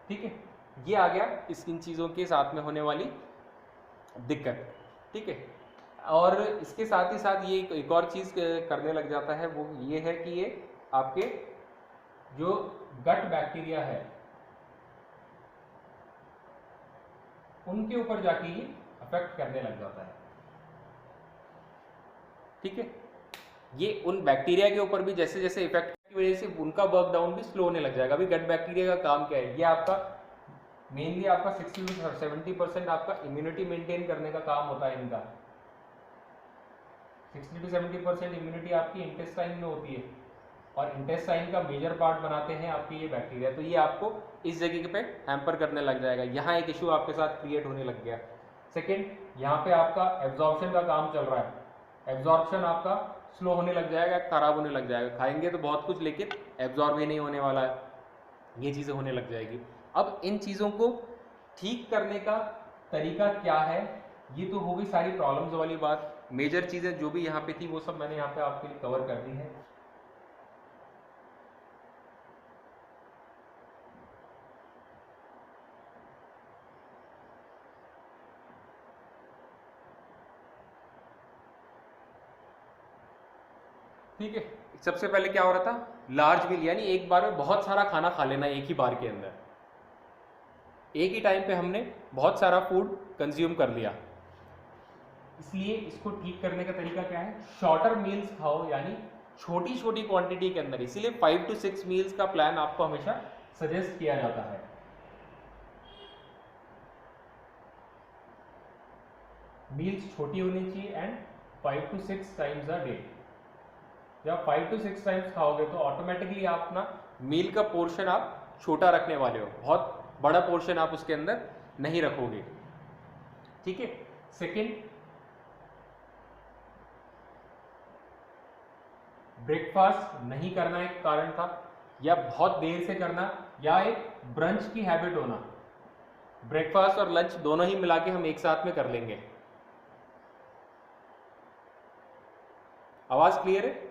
ठीक है। ये आ गया इन चीज़ों के साथ में होने वाली दिक्कत, ठीक है। और इसके साथ ही साथ ये एक और चीज़ करने लग जाता है, वो ये है कि ये आपके जो गट बैक्टीरिया है उनके ऊपर जाके ये अफेक्ट करने लग जाता है, ठीक है। ये उन बैक्टीरिया के ऊपर भी जैसे जैसे इफेक्ट की वजह से उनका वर्क डाउन भी स्लो होने लग जाएगा। अभी गट बैक्टीरिया का काम क्या है, ये आपका मेनली आपका 60 to 70% आपका इम्यूनिटी मेंटेन करने का काम होता है इनका। 60 to 70% इम्यूनिटी आपकी इंटेस्टाइन में होती है और इंटेस्टाइन का मेजर पार्ट बनाते हैं आपके ये बैक्टीरिया। तो ये आपको इस जगह पे हैम्पर करने लग जाएगा। यहाँ एक इशू आपके साथ क्रिएट होने लग गया। सेकेंड, यहाँ पे आपका एब्जॉर्प्शन का काम चल रहा है, एब्जॉर्प्शन आपका स्लो होने लग जाएगा, खराब होने लग जाएगा। खाएंगे तो बहुत कुछ लेकिन एब्जॉर्ब ही नहीं होने वाला है, ये चीज़ें होने लग जाएगी। अब इन चीज़ों को ठीक करने का तरीका क्या है, ये तो हो गई सारी प्रॉब्लम्स वाली बात। मेजर चीज़ें जो भी यहाँ पे थी वो सब मैंने यहाँ पे आपके लिए कवर कर दी है। ठीक है। सबसे पहले क्या हो रहा था, लार्ज मील यानी एक बार में बहुत सारा खाना खा लेना एक ही बार के अंदर, एक ही टाइम पे हमने बहुत सारा फूड कंज्यूम कर लिया। इसलिए इसको ठीक करने का तरीका क्या है, शॉर्टर मील्स खाओ, यानी छोटी छोटी क्वांटिटी के अंदर। इसीलिए 5 to 6 मील्स का प्लान आपको हमेशा सजेस्ट किया जाता है। मील्स छोटी होनी चाहिए and 5 to 6 times a day. जब 5 to 6 टाइम्स खाओगे तो ऑटोमेटिकली आप अपना मील का पोर्शन आप छोटा रखने वाले हो, बहुत बड़ा पोर्शन आप उसके अंदर नहीं रखोगे। ठीक है। सेकेंड, ब्रेकफास्ट नहीं करना एक कारण था, या बहुत देर से करना, या एक ब्रंच की हैबिट होना। ब्रेकफास्ट और लंच दोनों ही मिला के हम एक साथ में कर लेंगे। आवाज क्लियर है?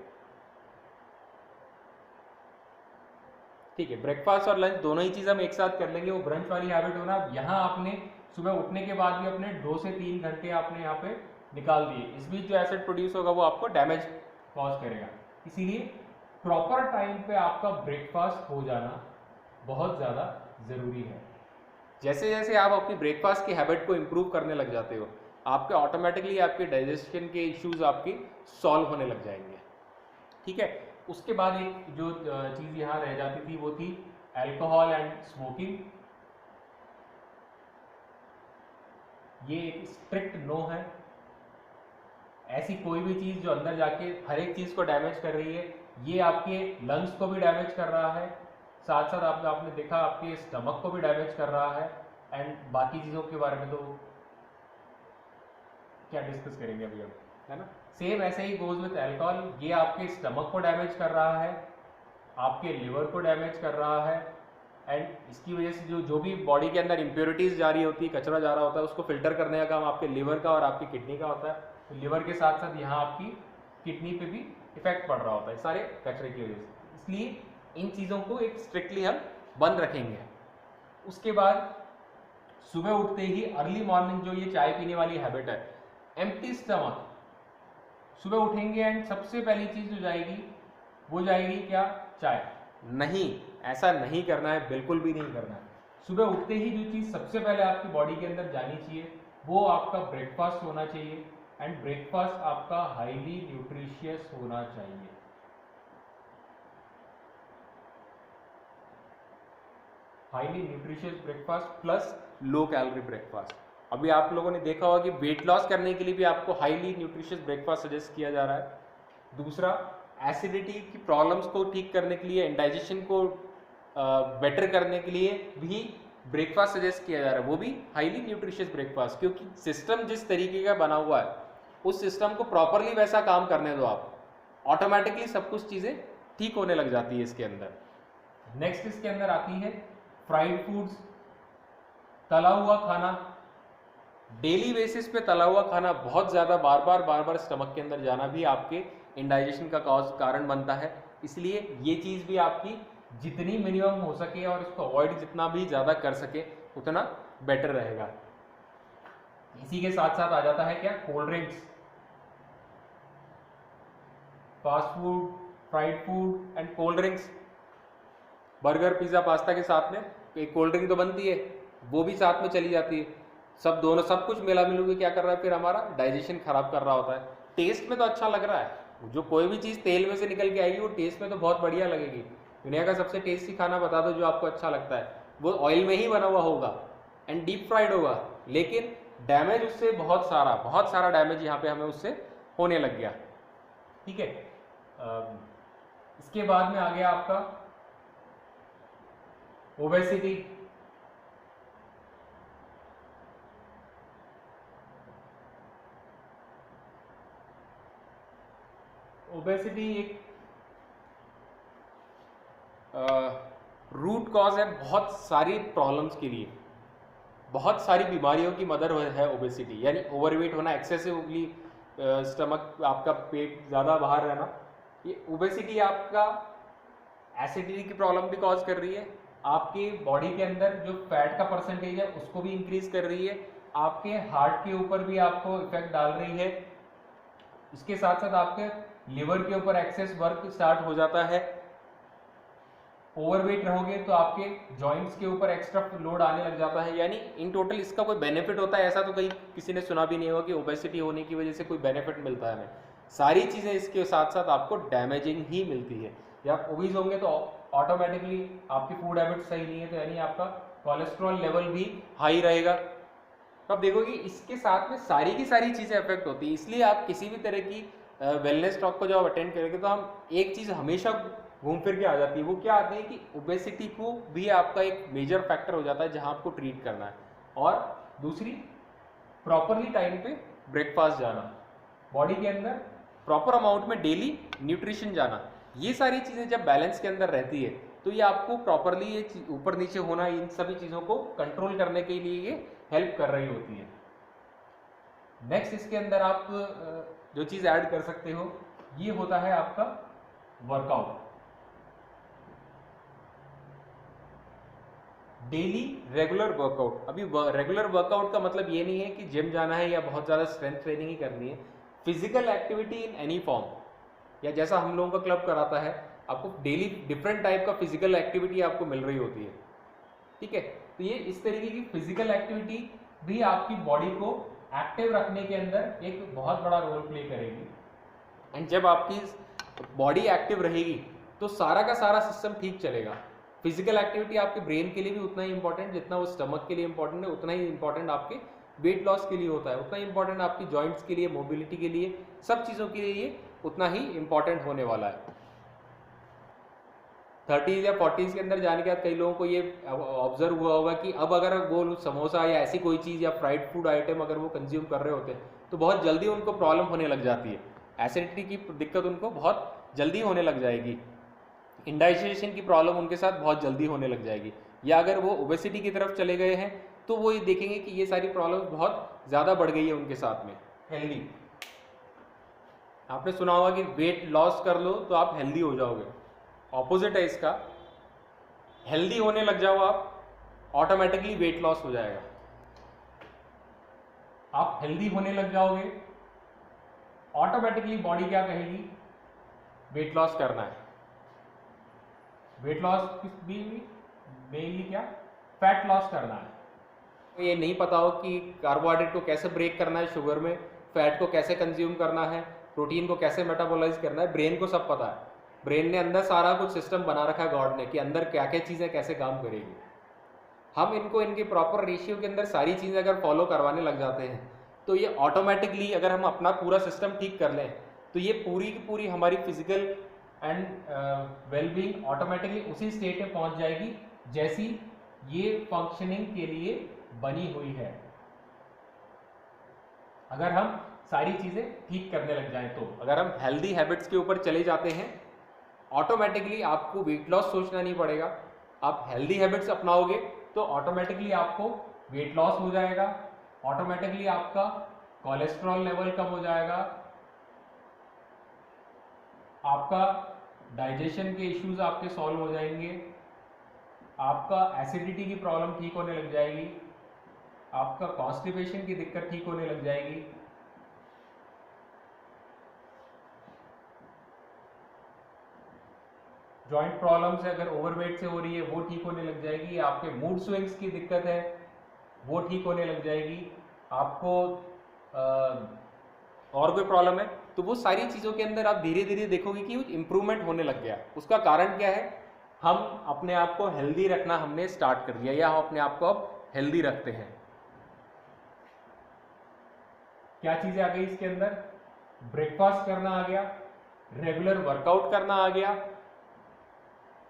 ठीक है। ब्रेकफास्ट और लंच दोनों ही चीज हम एक साथ कर लेंगे। वो ब्रंच वाली हैबिट होना, यहाँ आपने सुबह उठने के बाद भी अपने 2 से 3 घंटे आपने यहाँ पे निकाल दिए, इस बीच जो एसिड प्रोड्यूस होगा वो आपको डैमेज कॉज करेगा। इसीलिए प्रॉपर टाइम पे आपका ब्रेकफास्ट हो जाना बहुत ज़्यादा ज़रूरी है। जैसे जैसे आप अपनी ब्रेकफास्ट की हैबिट को इम्प्रूव करने लग जाते हो, आपके ऑटोमेटिकली आपके डाइजेशन के इश्यूज आपके सॉल्व होने लग जाएंगे। ठीक है। उसके बाद एक जो चीज़ यहाँ रह जाती थी वो थी अल्कोहल एंड स्मोकिंग। ये एक स्ट्रिक्ट नो है। ऐसी कोई भी चीज़ जो अंदर जाके हर एक चीज़ को डैमेज कर रही है, ये आपके लंग्स को भी डैमेज कर रहा है, साथ साथ आपने देखा आपके स्टमक को भी डैमेज कर रहा है। एंड बाकी चीज़ों के बारे में तो क्या डिस्कस करेंगे अभी हम, है ना। सेम ऐसे ही गोज विथ अल्कोहल, ये आपके स्टमक को डैमेज कर रहा है, आपके लिवर को डैमेज कर रहा है, एंड इसकी वजह से जो भी बॉडी के अंदर इम्प्योरिटीज जा रही होती है, कचरा जा रहा होता है, उसको फिल्टर करने का काम आपके लिवर का और आपकी किडनी का होता है। तो लिवर के साथ साथ यहाँ आपकी किडनी पे भी इफेक्ट पड़ रहा होता है सारे कचरे की वजह से। इसलिए इन चीज़ों को एक स्ट्रिक्टली हम बंद रखेंगे। उसके बाद सुबह उठते ही अर्ली मॉर्निंग जो ये चाय पीने वाली हैबिट है, एम्प्टी स्टमक सुबह उठेंगे एंड सबसे पहली चीज़ जो जाएगी वो जाएगी क्या, चाय। नहीं, ऐसा नहीं करना है, बिल्कुल भी नहीं करना है। सुबह उठते ही जो चीज़ सबसे पहले आपकी बॉडी के अंदर जानी चाहिए वो आपका ब्रेकफास्ट होना चाहिए, एंड ब्रेकफास्ट आपका हाईली न्यूट्रिशियस होना चाहिए। Highly nutritious breakfast plus low calorie breakfast. अभी आप लोगों ने देखा होगा कि वेट लॉस करने के लिए भी आपको हाईली न्यूट्रिशियस ब्रेकफास्ट सजेस्ट किया जा रहा है। दूसरा, एसिडिटी की प्रॉब्लम्स को ठीक करने के लिए, इंडाइजेशन को बेटर करने के लिए भी ब्रेकफास्ट सजेस्ट किया जा रहा है, वो भी हाईली न्यूट्रिशियस ब्रेकफास्ट। क्योंकि सिस्टम जिस तरीके का बना हुआ है उस सिस्टम को प्रॉपरली वैसा काम करने दो आप, ऑटोमेटिकली सब कुछ चीज़ें ठीक होने लग जाती है इसके अंदर। नेक्स्ट इसके अंदर आती है फ्राइड फूड्स, तला हुआ खाना। डेली बेसिस पे तला हुआ खाना बहुत ज़्यादा बार बार स्टमक के अंदर जाना भी आपके इंडाइजेशन का कारण बनता है। इसलिए ये चीज़ भी आपकी जितनी मिनिमम हो सके और इसको अवॉइड जितना भी ज़्यादा कर सके उतना बेटर रहेगा। इसी के साथ साथ आ जाता है क्या, cold drinks, fast food, fried food and cold drinks. Burger pizza pasta के साथ में एक कोल्ड ड्रिंक तो बनती है, वो भी साथ में चली जाती है। सब कुछ मिला मिलू के क्या कर रहा है, फिर हमारा डाइजेशन खराब कर रहा होता है। टेस्ट में तो अच्छा लग रहा है, जो कोई भी चीज़ तेल में से निकल के आएगी वो टेस्ट में तो बहुत बढ़िया लगेगी। दुनिया का सबसे टेस्टी खाना बता दो जो आपको अच्छा लगता है, वो ऑयल में ही बना हुआ होगा एंड डीप फ्राइड होगा, लेकिन डैमेज उससे बहुत सारा डैमेज यहाँ पे हमें उससे होने लग गया। ठीक है। इसके बाद में आ गया आपका ओबेसिटी। ओबेसिटी एक रूट कॉज है बहुत सारी प्रॉब्लम्स के लिए, बहुत सारी बीमारियों की मदर है ओबेसिटी, यानी ओवरवेट होना, एक्सेसिवली स्टमक आपका पेट ज़्यादा बाहर रहना। ये ओबेसिटी आपका एसिडिटी की प्रॉब्लम भी कॉज कर रही है, आपके बॉडी के अंदर जो फैट का परसेंटेज है उसको भी इंक्रीज कर रही है, आपके हार्ट के ऊपर भी आपको इफेक्ट डाल रही है। इसके साथ साथ आपके लिवर के ऊपर एक्सेस वर्क स्टार्ट हो जाता है। ओवरवेट रहोगे तो आपके जॉइंट्स के ऊपर एक्स्ट्रा लोड आने लग जाता है। यानी इन टोटल इसका कोई बेनिफिट होता है ऐसा तो कहीं किसी ने सुना भी नहीं होगा कि ओबेसिटी होने की वजह से कोई बेनिफिट मिलता है हमें। सारी चीज़ें इसके साथ साथ आपको डैमेजिंग ही मिलती है। या आप ओबीज होंगे तो ऑटोमेटिकली आपकी फूड हैबिट सही नहीं है तो यानी आपका कोलेस्ट्रॉल लेवल भी हाई रहेगा। तो आप देखोगे इसके साथ में सारी की सारी चीज़ें अफेक्ट होती है। इसलिए आप किसी भी तरह की वेलनेस टॉक को जब आप अटेंड करेंगे तो हम एक चीज़ हमेशा घूम फिर के आ जाती है। वो क्या आती है कि ओबेसिटी को भी आपका एक मेजर फैक्टर हो जाता है जहां आपको ट्रीट करना है। और दूसरी, प्रॉपरली टाइम पे ब्रेकफास्ट जाना, बॉडी के अंदर प्रॉपर अमाउंट में डेली न्यूट्रिशन जाना, ये सारी चीज़ें जब बैलेंस के अंदर रहती है तो ये आपको प्रॉपरली ये ऊपर नीचे होना, इन सभी चीज़ों को कंट्रोल करने के लिए ये हेल्प कर रही होती है। नेक्स्ट इसके अंदर आप जो चीज़ ऐड कर सकते हो ये होता है आपका वर्कआउट। Daily regular workout. अभी रेगुलर वर्कआउट का मतलब ये नहीं है कि जिम जाना है या बहुत ज़्यादा स्ट्रेंथ ट्रेनिंग ही करनी है। Physical activity in any form, या जैसा हम लोगों का क्लब कराता है, आपको डेली डिफरेंट टाइप का फिजिकल एक्टिविटी आपको मिल रही होती है। ठीक है, तो ये इस तरीके की फिजिकल एक्टिविटी भी आपकी बॉडी को एक्टिव रखने के अंदर एक बहुत बड़ा रोल प्ले करेगी। एंड जब आपकी बॉडी एक्टिव रहेगी तो सारा का सारा सिस्टम ठीक चलेगा। फिजिकल एक्टिविटी आपके ब्रेन के लिए भी उतना ही इंपॉर्टेंट जितना वो स्टमक के लिए इंपॉर्टेंट है, उतना ही इंपॉर्टेंट आपके वेट लॉस के लिए होता है, उतना ही इंपॉर्टेंट आपकी जॉइंट्स के लिए, मोबिलिटी के लिए, सब चीज़ों के लिए ये उतना ही इंपॉर्टेंट होने वाला है। 30s या 40s के अंदर जाने के बाद कई लोगों को ये ऑब्जर्व हुआ होगा कि अब अगर वो समोसा या ऐसी कोई चीज़ या फ्राइड फूड आइटम अगर वो कंज्यूम कर रहे होते हैं तो बहुत जल्दी उनको प्रॉब्लम होने लग जाती है। एसिडिटी की दिक्कत उनको बहुत जल्दी होने लग जाएगी, इंडाइजेशन की प्रॉब्लम उनके साथ बहुत जल्दी होने लग जाएगी। या अगर वो ओबेसिटी की तरफ चले गए हैं तो वो ये देखेंगे कि ये सारी प्रॉब्लम बहुत ज़्यादा बढ़ गई है उनके साथ में। हेल्दी, आपने सुना होगा कि वेट लॉस कर लो तो आप हेल्दी हो जाओगे, ऑपोजिट है इसका। हेल्दी होने लग जाओ आप, ऑटोमेटिकली वेट लॉस हो जाएगा। आप हेल्दी होने लग जाओगे, ऑटोमेटिकली बॉडी क्या कहेगी, वेट लॉस करना है। वेट लॉस किस भी मेनली क्या, फैट लॉस करना है। तो ये नहीं पता हो कि कार्बोहाइड्रेट को कैसे ब्रेक करना है शुगर में, फैट को कैसे कंज्यूम करना है, प्रोटीन को कैसे मेटाबोलाइज करना है, ब्रेन को सब पता है। ब्रेन ने अंदर सारा कुछ सिस्टम बना रखा है गॉड ने कि अंदर क्या क्या चीज़ें कैसे काम करेगी। हम इनको इनके प्रॉपर रेशियो के अंदर सारी चीज़ें अगर फॉलो करवाने लग जाते हैं तो ये ऑटोमेटिकली, अगर हम अपना पूरा सिस्टम ठीक कर लें तो ये पूरी की पूरी हमारी फिजिकल एंड वेलबींग ऑटोमेटिकली उसी स्टेट में पहुंच जाएगी जैसी ये फंक्शनिंग के लिए बनी हुई है। अगर हम सारी चीज़ें ठीक करने लग जाएं तो, अगर हम हेल्दी हैबिट्स के ऊपर चले जाते हैं ऑटोमेटिकली आपको वेट लॉस सोचना नहीं पड़ेगा। आप हेल्दी हैबिट्स अपनाओगे तो ऑटोमेटिकली आपको वेट लॉस हो जाएगा, ऑटोमेटिकली आपका कोलेस्ट्रॉल लेवल कम हो जाएगा, आपका डाइजेशन के इश्यूज आपके सॉल्व हो जाएंगे, आपका एसिडिटी की प्रॉब्लम ठीक होने लग जाएगी, आपका कॉन्स्टिपेशन की दिक्कत ठीक होने लग जाएगी, जॉइंट प्रॉब्लम्स है अगर ओवरवेट से हो रही है वो ठीक होने लग जाएगी, आपके मूड स्विंग्स की दिक्कत है वो ठीक होने लग जाएगी, आपको और कोई प्रॉब्लम है तो वो सारी चीज़ों के अंदर आप धीरे धीरे देखोगे कि इम्प्रूवमेंट होने लग गया। उसका कारण क्या है, हम अपने आप को हेल्दी रखना हमने स्टार्ट कर दिया या हम अपने आप को अब हेल्दी रखते हैं। क्या चीज़ें आ गई इसके अंदर, ब्रेकफास्ट करना आ गया, रेगुलर वर्कआउट करना आ गया,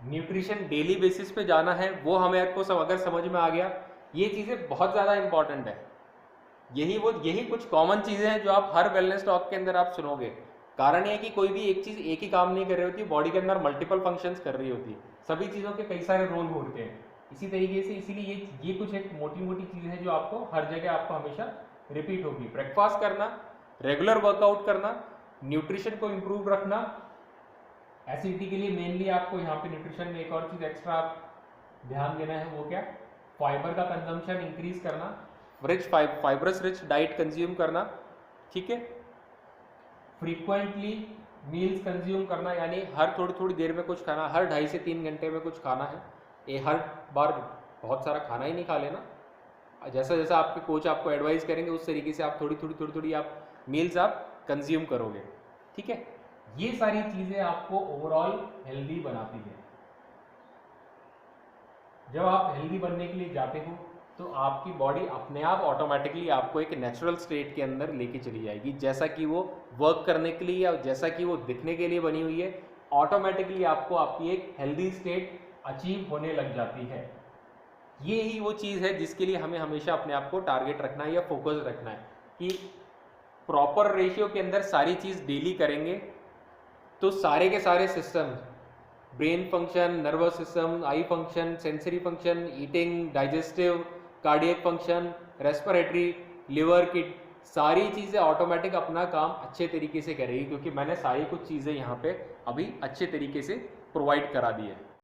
न्यूट्रिशन डेली बेसिस पे जाना है वो हमें को सब अगर समझ में आ गया। ये चीज़ें बहुत ज़्यादा इंपॉर्टेंट है। यही कुछ कॉमन चीज़ें हैं जो आप हर वेलनेस टॉक के अंदर आप सुनोगे। कारण ये है कि कोई भी एक चीज़ एक ही काम नहीं कर रही होती, बॉडी के अंदर मल्टीपल फंक्शंस कर रही होती है, सभी चीज़ों के कई सारे रोल होते हैं। इसी तरीके से इसीलिए ये कुछ एक मोटी मोटी चीज़ें हैं जो आपको हर जगह आपको हमेशा रिपीट होगी। ब्रेकफास्ट करना, रेगुलर वर्कआउट करना, न्यूट्रिशन को इम्प्रूव रखना, एसिडिटी के लिए मेनली आपको यहाँ पे न्यूट्रिशन में एक और चीज़ एक्स्ट्रा आप ध्यान देना है, वो क्या, फाइबर का कंजम्पशन इंक्रीज करना, फाइबरस रिच डाइट कंज्यूम करना, ठीक है। फ्रीक्वेंटली मील्स कंज्यूम करना यानी हर थोड़ी थोड़ी देर में कुछ खाना, हर 2.5 से 3 घंटे में कुछ खाना है। ये हर बार बहुत सारा खाना ही नहीं खा लेना, जैसा जैसा आपके कोच आपको एडवाइस करेंगे उस तरीके से आप थोड़ी थोड़ी आप मील्स आप कंज्यूम करोगे, ठीक है। ये सारी चीज़ें आपको ओवरऑल हेल्दी बनाती है। जब आप हेल्दी बनने के लिए जाते हो तो आपकी बॉडी अपने आप ऑटोमेटिकली आपको एक नेचुरल स्टेट के अंदर लेके चली जाएगी, जैसा कि वो वर्क करने के लिए या जैसा कि वो दिखने के लिए बनी हुई है, ऑटोमेटिकली आपको आपकी एक हेल्दी स्टेट अचीव होने लग जाती है। ये ही वो चीज़ है जिसके लिए हमें हमेशा अपने आप को टारगेट रखना है या फोकस रखना है कि प्रॉपर रेशियो के अंदर सारी चीज़ डेली करेंगे तो सारे के सारे system, brain function, nervous system, I function, sensory function, eating, digestive, cardiac function, respiratory, liver की सारी चीज़ें ऑटोमेटिक अपना काम अच्छे तरीके से करेगी, क्योंकि मैंने सारी कुछ चीज़ें यहाँ पे अभी अच्छे तरीके से प्रोवाइड करा दी है।